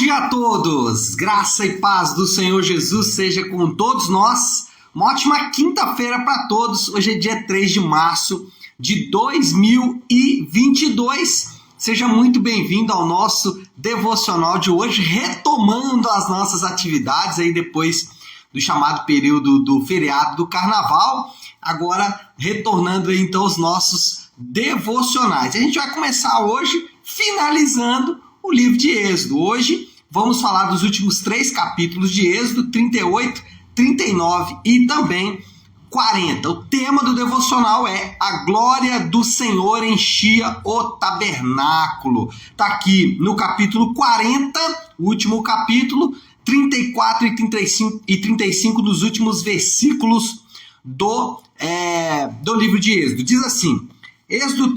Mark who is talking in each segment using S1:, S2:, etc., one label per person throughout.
S1: dia a todos! Graça e paz do Senhor Jesus seja com todos nós. Uma ótima quinta-feira para todos. Hoje é dia 3 de março de 2022. Seja muito bem-vindo ao nosso devocional de hoje, retomando as nossas atividades aí depois do chamado período do feriado do Carnaval. Agora retornando aí então os nossos devocionais. A gente vai começar hoje finalizando o livro de Êxodo. Hoje vamos falar dos últimos 3 capítulos de Êxodo, 38, 39 e também 40. O tema do devocional é a glória do Senhor enchia o tabernáculo. Está aqui no capítulo 40, o último capítulo, 34 e 35 dos últimos versículos do livro de Êxodo. Diz assim, Êxodo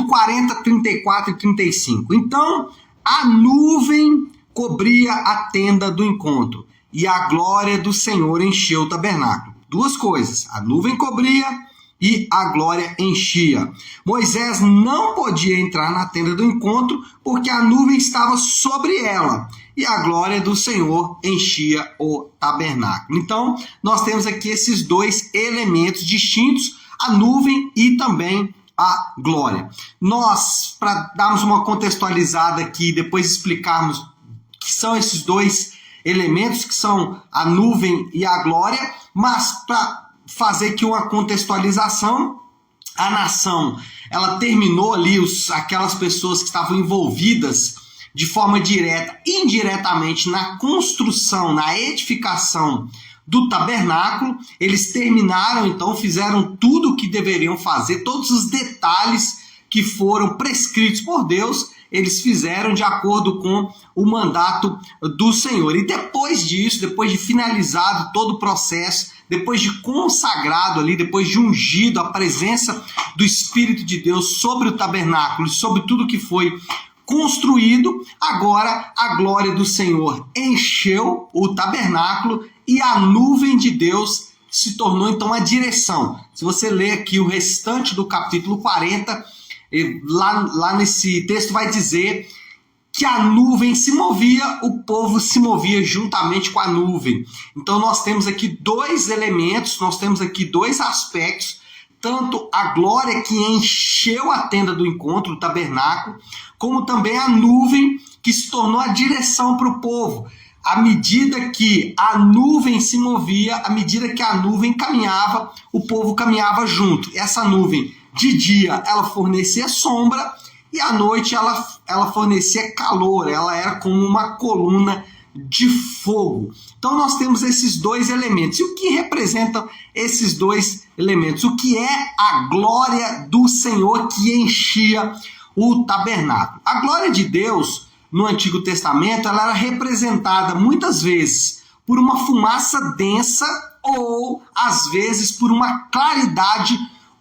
S1: 40, 34 e 35. Então a nuvem cobria a tenda do encontro e a glória do Senhor encheu o tabernáculo. Duas coisas, a nuvem cobria e a glória enchia. Moisés não podia entrar na tenda do encontro porque a nuvem estava sobre ela e a glória do Senhor enchia o tabernáculo. Então, nós temos aqui esses dois elementos distintos, a nuvem e também a glória. Nós, para darmos uma contextualizada aqui, depois explicarmos que são esses dois elementos, que são a nuvem e a glória, mas para fazer aqui uma contextualização, a nação, ela terminou ali, aquelas pessoas que estavam envolvidas de forma direta e indiretamente na construção, na edificação do tabernáculo. Eles terminaram, então, fizeram tudo o que deveriam fazer, todos os detalhes que foram prescritos por Deus, eles fizeram de acordo com o mandato do Senhor. E depois disso, depois de finalizado todo o processo, depois de consagrado ali, depois de ungido a presença do Espírito de Deus sobre o tabernáculo e sobre tudo que foi construído, agora a glória do Senhor encheu o tabernáculo e a nuvem de Deus se tornou então a direção. Se você ler aqui o restante do capítulo 40, lá nesse texto vai dizer que a nuvem se movia, o povo se movia juntamente com a nuvem. Então nós temos aqui dois elementos, nós temos aqui dois aspectos, tanto a glória que encheu a tenda do encontro, o tabernáculo, como também a nuvem que se tornou a direção para o povo. À medida que a nuvem se movia, à medida que a nuvem caminhava, o povo caminhava junto. Essa nuvem, de dia, ela fornecia sombra e à noite ela fornecia calor, ela era como uma coluna de fogo. Então nós temos esses dois elementos. E o que representam esses dois elementos? O que é a glória do Senhor que enchia o tabernáculo? A glória de Deus no Antigo Testamento ela era representada muitas vezes por uma fumaça densa ou às vezes por uma claridade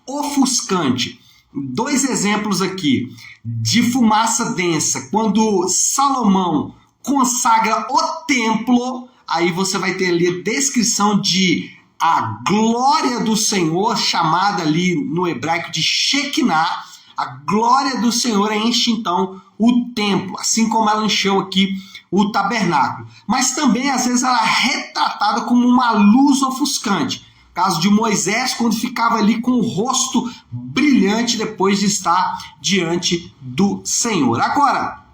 S1: ofuscante. Dois exemplos aqui de fumaça densa. Quando Salomão consagra o templo, aí você vai ter ali a descrição de a glória do Senhor, chamada ali no hebraico de Shekinah. A glória do Senhor enche então o templo, assim como ela encheu aqui o tabernáculo. Mas também às vezes ela é retratada como uma luz ofuscante. Caso de Moisés, quando ficava ali com o rosto brilhante depois de estar diante do Senhor. Agora,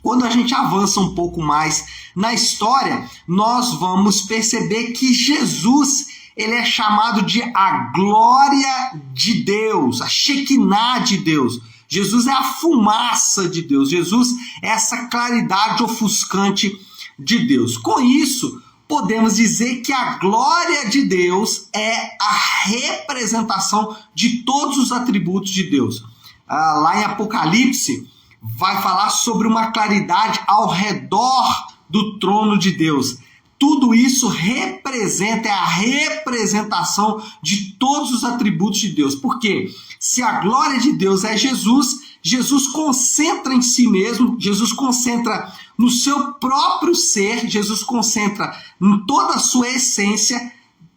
S1: quando a gente avança um pouco mais na história, nós vamos perceber que Jesus, ele é chamado de a glória de Deus, a Shekinah de Deus. Jesus é a fumaça de Deus, Jesus é essa claridade ofuscante de Deus. Com isso, podemos dizer que a glória de Deus é a representação de todos os atributos de Deus. Lá em Apocalipse, vai falar sobre uma claridade ao redor do trono de Deus. Tudo isso representa, é a representação de todos os atributos de Deus. Porque se a glória de Deus é Jesus, Jesus concentra em si mesmo, Jesus concentra no seu próprio ser, Jesus concentra em toda a sua essência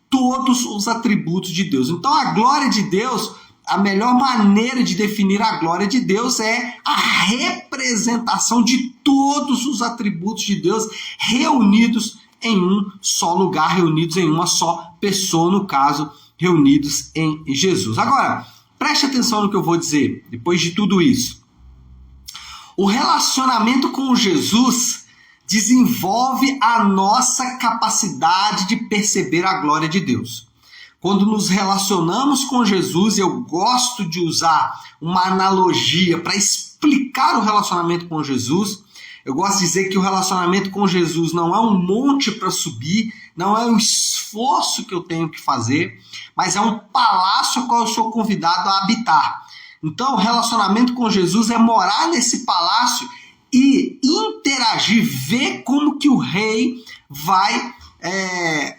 S1: todos os atributos de Deus. Então a glória de Deus a melhor maneira de definir a glória de Deus é a representação de todos os atributos de Deus reunidos em um só lugar, reunidos em uma só pessoa, no caso, reunidos em Jesus. Agora, preste atenção no que eu vou dizer, depois de tudo isso. O relacionamento com Jesus desenvolve a nossa capacidade de perceber a glória de Deus. Quando nos relacionamos com Jesus, eu gosto de usar uma analogia para explicar o relacionamento com Jesus. Eu gosto de dizer que o relacionamento com Jesus não é um monte para subir, não é um esforço que eu tenho que fazer, mas é um palácio ao qual eu sou convidado a habitar. Então, o relacionamento com Jesus é morar nesse palácio e interagir, ver como que o rei vai...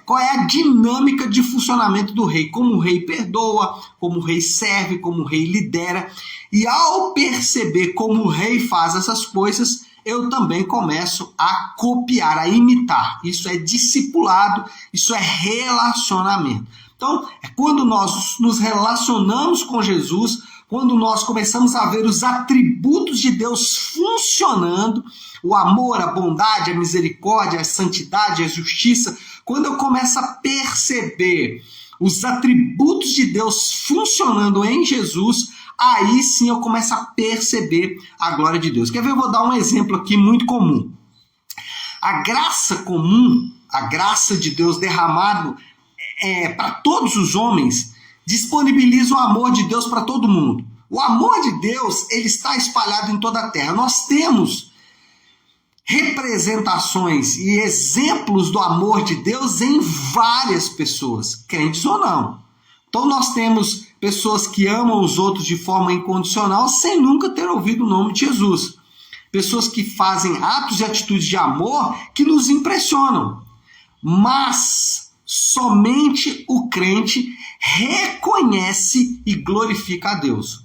S1: qual é a dinâmica de funcionamento do rei, como o rei perdoa, como o rei serve, como o rei lidera. E ao perceber como o rei faz essas coisas, eu também começo a copiar, a imitar. Isso é discipulado, isso é relacionamento. Então, é quando nós nos relacionamos com Jesus, quando nós começamos a ver os atributos de Deus funcionando, o amor, a bondade, a misericórdia, a santidade, a justiça, quando eu começo a perceber os atributos de Deus funcionando em Jesus, aí sim eu começo a perceber a glória de Deus. Quer ver? Eu vou dar um exemplo aqui muito comum. A graça comum, a graça de Deus derramado para todos os homens, disponibiliza o amor de Deus para todo mundo. O amor de Deus, ele está espalhado em toda a terra. Nós temos representações e exemplos do amor de Deus em várias pessoas, crentes ou não. Então nós temos pessoas que amam os outros de forma incondicional sem nunca ter ouvido o nome de Jesus. Pessoas que fazem atos e atitudes de amor que nos impressionam. Mas somente o crente reconhece e glorifica a Deus.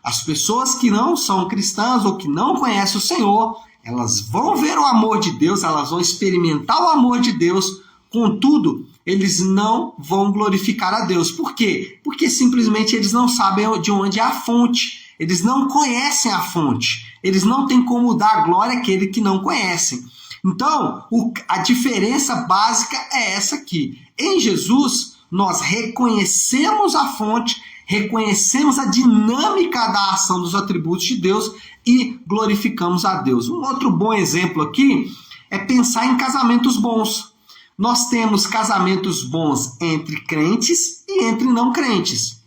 S1: As pessoas que não são cristãs ou que não conhecem o Senhor, elas vão ver o amor de Deus, elas vão experimentar o amor de Deus, contudo, eles não vão glorificar a Deus. Por quê? Porque simplesmente eles não sabem de onde é a fonte, eles não conhecem a fonte, eles não têm como dar glória àquele que não conhecem. Então, a diferença básica é essa aqui. Em Jesus, nós reconhecemos a fonte, reconhecemos a dinâmica da ação dos atributos de Deus e glorificamos a Deus. Um outro bom exemplo aqui é pensar em casamentos bons. Nós temos casamentos bons entre crentes e entre não crentes.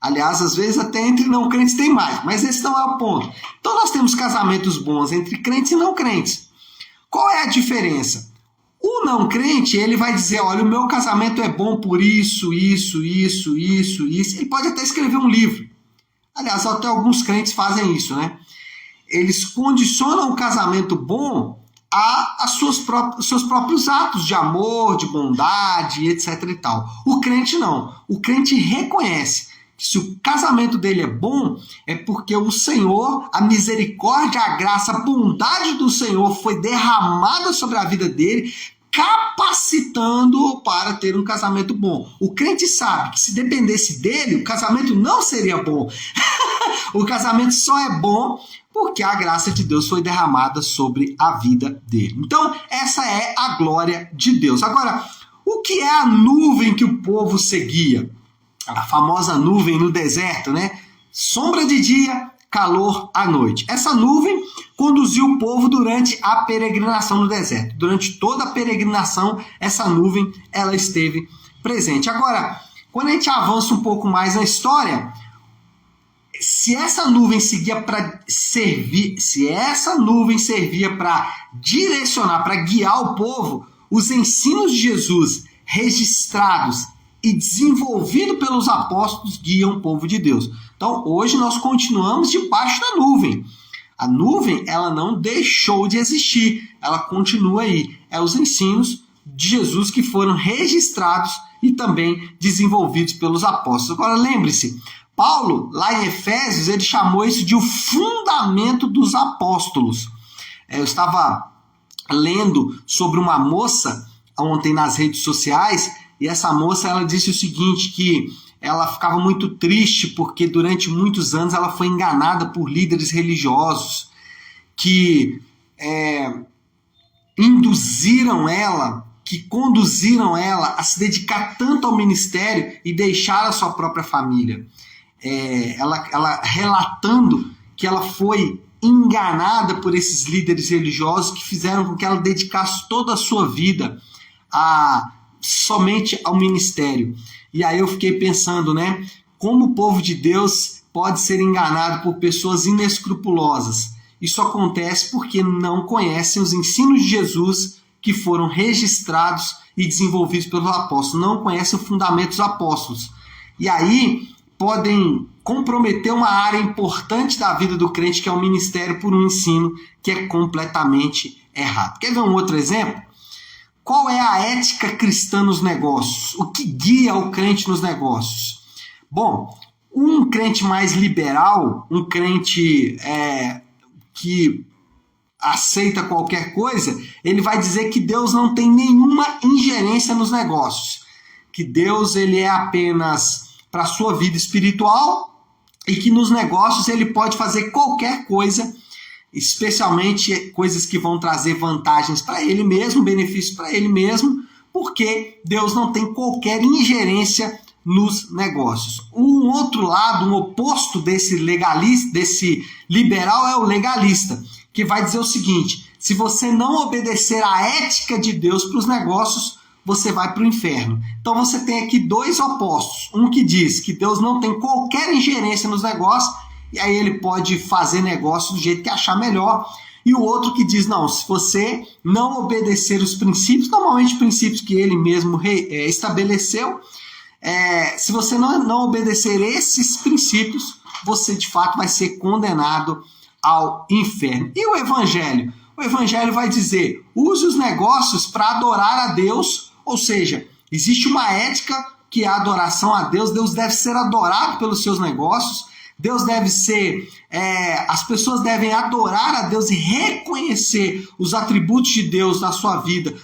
S1: Aliás, às vezes até entre não crentes tem mais, mas esse não é o ponto. Então nós temos casamentos bons entre crentes e não crentes. Qual é a diferença? O não crente, ele vai dizer, olha, o meu casamento é bom por isso. Ele pode até escrever um livro. Aliás, até alguns crentes fazem isso, né? Eles condicionam o casamento bom a seus próprios atos de amor, de bondade, etc. e tal. O crente não. O crente reconhece que se o casamento dele é bom, é porque o Senhor, a misericórdia, a graça, a bondade do Senhor foi derramada sobre a vida dele, capacitando-o para ter um casamento bom. O crente sabe que se dependesse dele, o casamento não seria bom. O casamento só é bom porque a graça de Deus foi derramada sobre a vida dele. Então, essa é a glória de Deus. Agora, o que é a nuvem que o povo seguia? A famosa nuvem no deserto, né? Sombra de dia, calor à noite. Essa nuvem conduziu o povo durante a peregrinação no deserto. Durante toda a peregrinação, essa nuvem ela esteve presente. Agora, quando a gente avança um pouco mais na história, se essa nuvem servia para direcionar, para guiar o povo, os ensinos de Jesus registrados e desenvolvidos pelos apóstolos guiam o povo de Deus. Então, hoje nós continuamos debaixo da nuvem. A nuvem, ela não deixou de existir, ela continua aí. É os ensinos de Jesus que foram registrados e também desenvolvidos pelos apóstolos. Agora, lembre-se, Paulo, lá em Efésios, ele chamou isso de o fundamento dos apóstolos. Eu estava lendo sobre uma moça ontem nas redes sociais, e essa moça ela disse o seguinte, que ela ficava muito triste porque durante muitos anos ela foi enganada por líderes religiosos que induziram ela, que conduziram ela a se dedicar tanto ao ministério e deixar a sua própria família. Ela relatando que ela foi enganada por esses líderes religiosos que fizeram com que ela dedicasse toda a sua vida somente ao ministério. E aí eu fiquei pensando, né, como o povo de Deus pode ser enganado por pessoas inescrupulosas. Isso acontece porque não conhecem os ensinos de Jesus que foram registrados e desenvolvidos pelos apóstolos, não conhecem o fundamento dos apóstolos. E aí podem comprometer uma área importante da vida do crente, que é o ministério, por um ensino que é completamente errado. Quer ver um outro exemplo? Qual é a ética cristã nos negócios? O que guia o crente nos negócios? Bom, um crente mais liberal, um crente que aceita qualquer coisa, ele vai dizer que Deus não tem nenhuma ingerência nos negócios, que Deus ele é apenas para a sua vida espiritual e que nos negócios ele pode fazer qualquer coisa, especialmente coisas que vão trazer vantagens para ele mesmo, benefícios para ele mesmo, porque Deus não tem qualquer ingerência nos negócios. Um outro lado, um oposto desse legalista, desse liberal, é o legalista, que vai dizer o seguinte: se você não obedecer à ética de Deus para os negócios, você vai para o inferno. Então você tem aqui dois opostos. Um que diz que Deus não tem qualquer ingerência nos negócios, e aí ele pode fazer negócio do jeito que achar melhor. E o outro que diz, não, se você não obedecer os princípios, normalmente princípios que ele mesmo estabeleceu, se você não obedecer esses princípios, você de fato vai ser condenado ao inferno. E o Evangelho? O Evangelho vai dizer, use os negócios para adorar a Deus, ou seja, existe uma ética que é a adoração a Deus. Deus deve ser adorado pelos seus negócios, Deus deve ser, as pessoas devem adorar a Deus e reconhecer os atributos de Deus na sua vida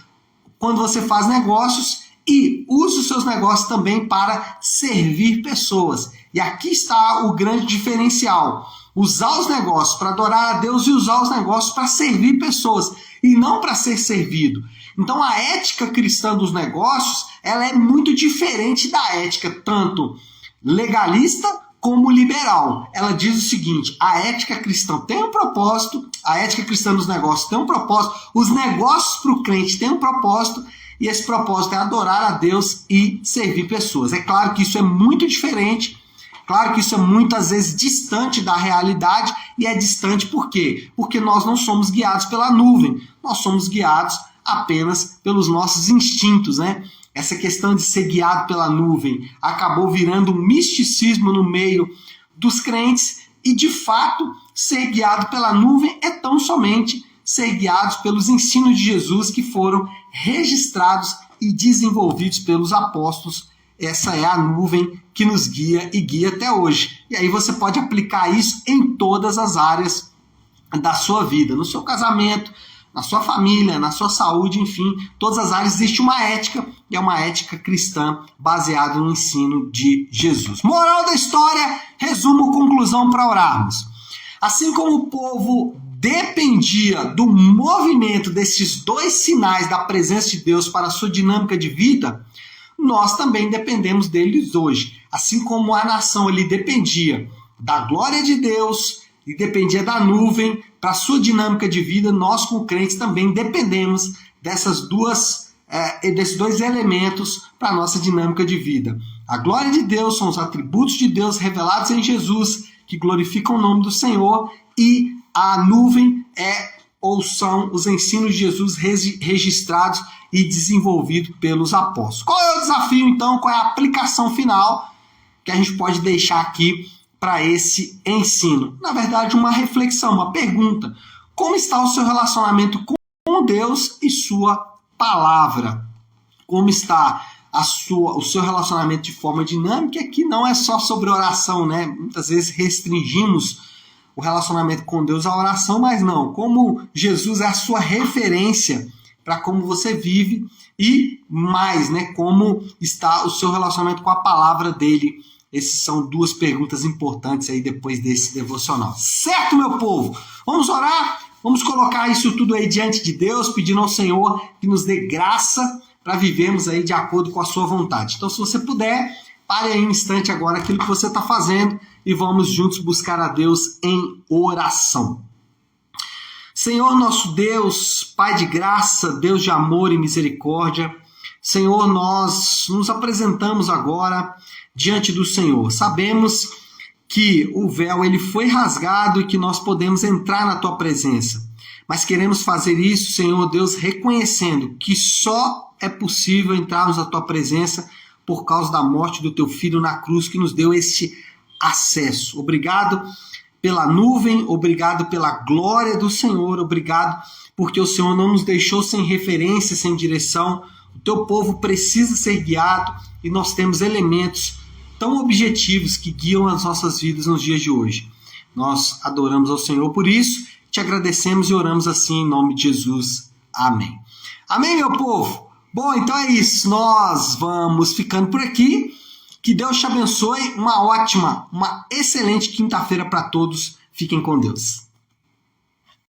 S1: quando você faz negócios, e use os seus negócios também para servir pessoas. E aqui está o grande diferencial: usar os negócios para adorar a Deus e usar os negócios para servir pessoas, e não para ser servido. Então a ética cristã dos negócios, ela é muito diferente da ética tanto legalista como liberal. Ela diz o seguinte: a ética cristã tem um propósito, a ética cristã dos negócios tem um propósito, os negócios para o crente têm um propósito, e esse propósito é adorar a Deus e servir pessoas. É claro que isso é muito diferente, claro que isso é muitas vezes distante da realidade, e é distante por quê? Porque nós não somos guiados pela nuvem, nós somos guiados apenas pelos nossos instintos, né? Essa questão de ser guiado pela nuvem acabou virando um misticismo no meio dos crentes, e de fato ser guiado pela nuvem é tão somente ser guiados pelos ensinos de Jesus que foram registrados e desenvolvidos pelos apóstolos. Essa é a nuvem que nos guia e guia até hoje. E aí você pode aplicar isso em todas as áreas da sua vida, no seu casamento, na sua família, na sua saúde, enfim, todas as áreas existe uma ética, e é uma ética cristã baseada no ensino de Jesus. Moral da história, resumo, conclusão para orarmos. Assim como o povo dependia do movimento desses dois sinais da presença de Deus para a sua dinâmica de vida, nós também dependemos deles hoje. Assim como a nação ali dependia da glória de Deus e dependia da nuvem para a sua dinâmica de vida, nós como crentes também dependemos desses dois elementos para a nossa dinâmica de vida. A glória de Deus são os atributos de Deus revelados em Jesus, que glorificam o nome do Senhor, e a nuvem são os ensinos de Jesus registrados e desenvolvidos pelos apóstolos. Qual é o desafio, então? Qual é a aplicação final que a gente pode deixar aqui para esse ensino? Na verdade, uma reflexão, uma pergunta. Como está o seu relacionamento com Deus e sua palavra? Como está o seu relacionamento de forma dinâmica? Que não é só sobre oração, né? Muitas vezes restringimos o relacionamento com Deus à oração, mas não. Como Jesus é a sua referência para como você vive e mais, né, como está o seu relacionamento com a palavra dele. Essas são duas perguntas importantes aí depois desse devocional. Certo, meu povo? Vamos orar? Vamos colocar isso tudo aí diante de Deus, pedindo ao Senhor que nos dê graça para vivermos aí de acordo com a sua vontade. Então, se você puder, pare aí um instante agora aquilo que você está fazendo e vamos juntos buscar a Deus em oração. Senhor nosso Deus, Pai de graça, Deus de amor e misericórdia, Senhor, nós nos apresentamos agora diante do Senhor. Sabemos que o véu ele foi rasgado e que nós podemos entrar na Tua presença. Mas queremos fazer isso, Senhor Deus, reconhecendo que só é possível entrarmos na Tua presença por causa da morte do Teu Filho na cruz que nos deu este acesso. Obrigado pela nuvem, obrigado pela glória do Senhor, obrigado porque o Senhor não nos deixou sem referência, sem direção. O Teu povo precisa ser guiado e nós temos elementos tão objetivos que guiam as nossas vidas nos dias de hoje. Nós adoramos ao Senhor por isso, te agradecemos e oramos assim em nome de Jesus. Amém. Amém, meu povo? Bom, então é isso. Nós vamos ficando por aqui. Que Deus te abençoe. Uma ótima, uma excelente quinta-feira para todos. Fiquem com Deus.